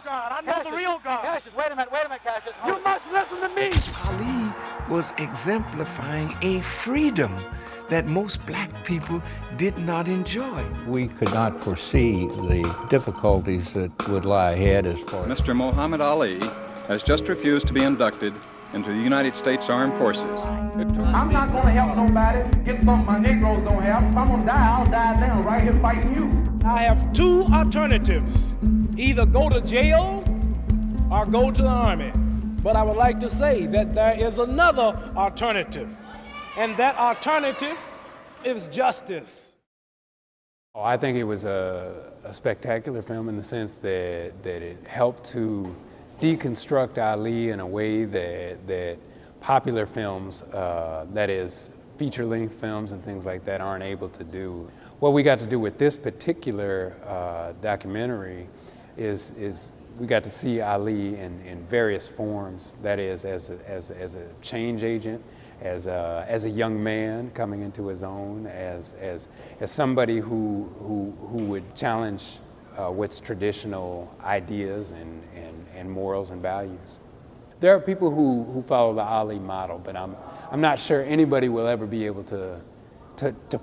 God. I know the real God. Cassius, wait a minute, Cassius. You must listen to me. Ali was exemplifying a freedom that most black people did not enjoy. We could not foresee the difficulties that would lie ahead as far as... Mr. Muhammad Ali has just refused to be inducted into the United States Armed Forces. I'm not going to help nobody get something my Negroes don't have. If I'm going to die, I'll die now, right here fighting you. I have two alternatives. Either go to jail or go to the army. But I would like to say that there is another alternative. And that alternative is justice. Oh, I think it was a spectacular film in the sense that it helped to deconstruct Ali in a way that popular films, that is feature-length films and things like that, aren't able to do. What we got to do with this particular documentary is we got to see Ali in various forms, that is as a change agent, as a young man coming into his own, as somebody who would challenge what's traditional ideas and morals and values. There are people who follow the Ali model, but I'm not sure anybody will ever be able to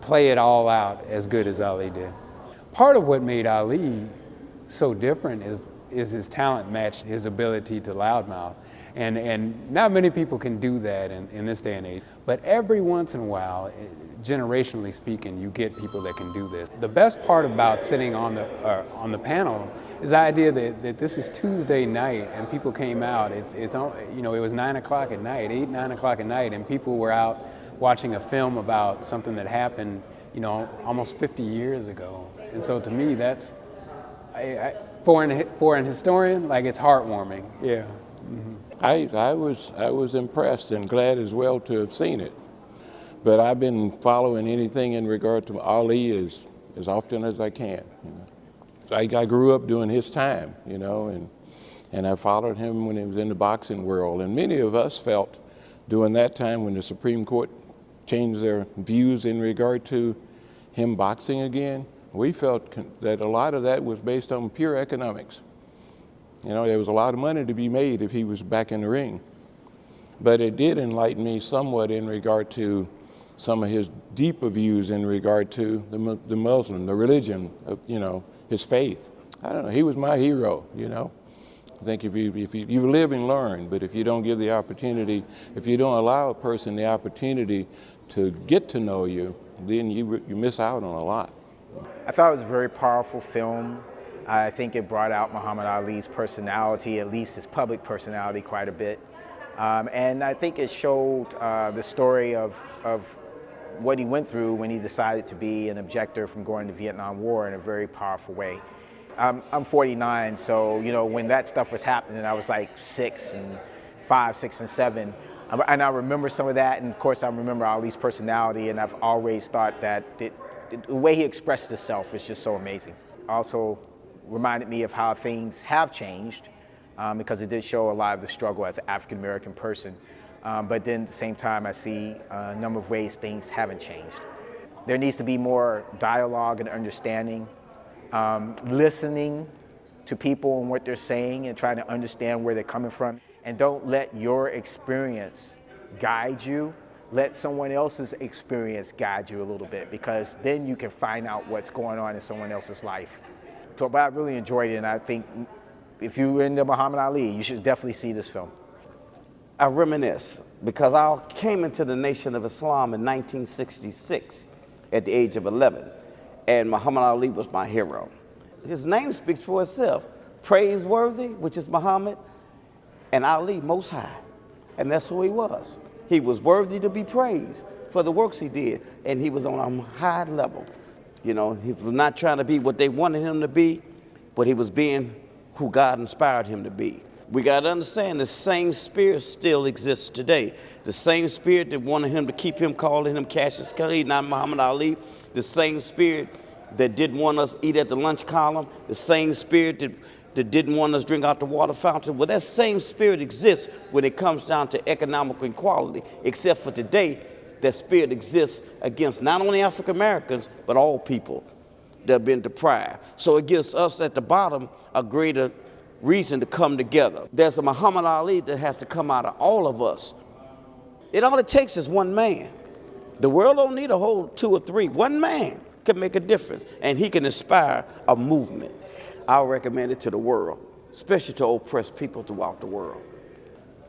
play it all out as good as Ali did. Part of what made Ali so different is his talent matched his ability to loudmouth. And not many people can do that in this day and age. But every once in a while, generationally speaking, you get people that can do this. The best part about sitting on the panel is the idea that this is Tuesday night and people came out. It was 9 o'clock at night, 8, 9 o'clock at night, and people were out watching a film about something that happened, almost 50 years ago. And so to me, that's, for an historian, like, it's heartwarming. Yeah. Mm-hmm. I was impressed and glad as well to have seen it. But I've been following anything in regard to Ali as often as I can. I grew up during his time, and I followed him when he was in the boxing world. And many of us felt during that time when the Supreme Court changed their views in regard to him boxing again, we felt that a lot of that was based on pure economics. There was a lot of money to be made if he was back in the ring. But it did enlighten me somewhat in regard to some of his deeper views in regard to the Muslim, the religion, his faith. I don't know, he was my hero, I think if you live and learn, but if you don't give the opportunity, if you don't allow a person the opportunity to get to know you, then you miss out on a lot. I thought it was a very powerful film. I think it brought out Muhammad Ali's personality, at least his public personality, quite a bit. And I think it showed the story of what he went through when he decided to be an objector from going to the Vietnam War in a very powerful way. I'm 49, so when that stuff was happening, I was like 5, 6, and 7. And I remember some of that, and of course I remember Ali's personality, and I've always thought that the way he expressed himself is just so amazing. Also reminded me of how things have changed, because it did show a lot of the struggle as an African-American person. But then at the same time, I see a number of ways things haven't changed. There needs to be more dialogue and understanding, listening to people and what they're saying and trying to understand where they're coming from. And don't let your experience guide you. Let someone else's experience guide you a little bit, because then you can find out what's going on in someone else's life. So, but I really enjoyed it, and I think if you're into Muhammad Ali, you should definitely see this film. I reminisce because I came into the Nation of Islam in 1966 at the age of 11, and Muhammad Ali was my hero. His name speaks for itself. Praiseworthy, which is Muhammad, and Ali, Most High, and that's who he was. He was worthy to be praised for the works he did, and he was on a high level. He was not trying to be what they wanted him to be, but he was being who God inspired him to be. We got to understand the same spirit still exists today. The same spirit that wanted him to keep him calling him Cassius Clay, not Muhammad Ali. The same spirit that didn't want us eat at the lunch column. The same spirit that didn't want us drink out the water fountain. Well, that same spirit exists when it comes down to economic equality, except for today, that spirit exists against not only African Americans, but all people that have been deprived. So it gives us at the bottom a greater reason to come together. There's a Muhammad Ali that has to come out of all of us. All it takes is one man. The world don't need a whole 2 or 3. One man can make a difference, and he can inspire a movement. I'll recommend it to the world, especially to oppressed people throughout the world.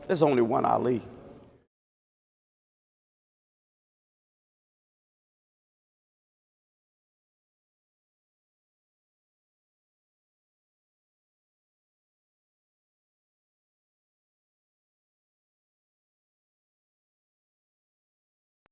There's only one Ali.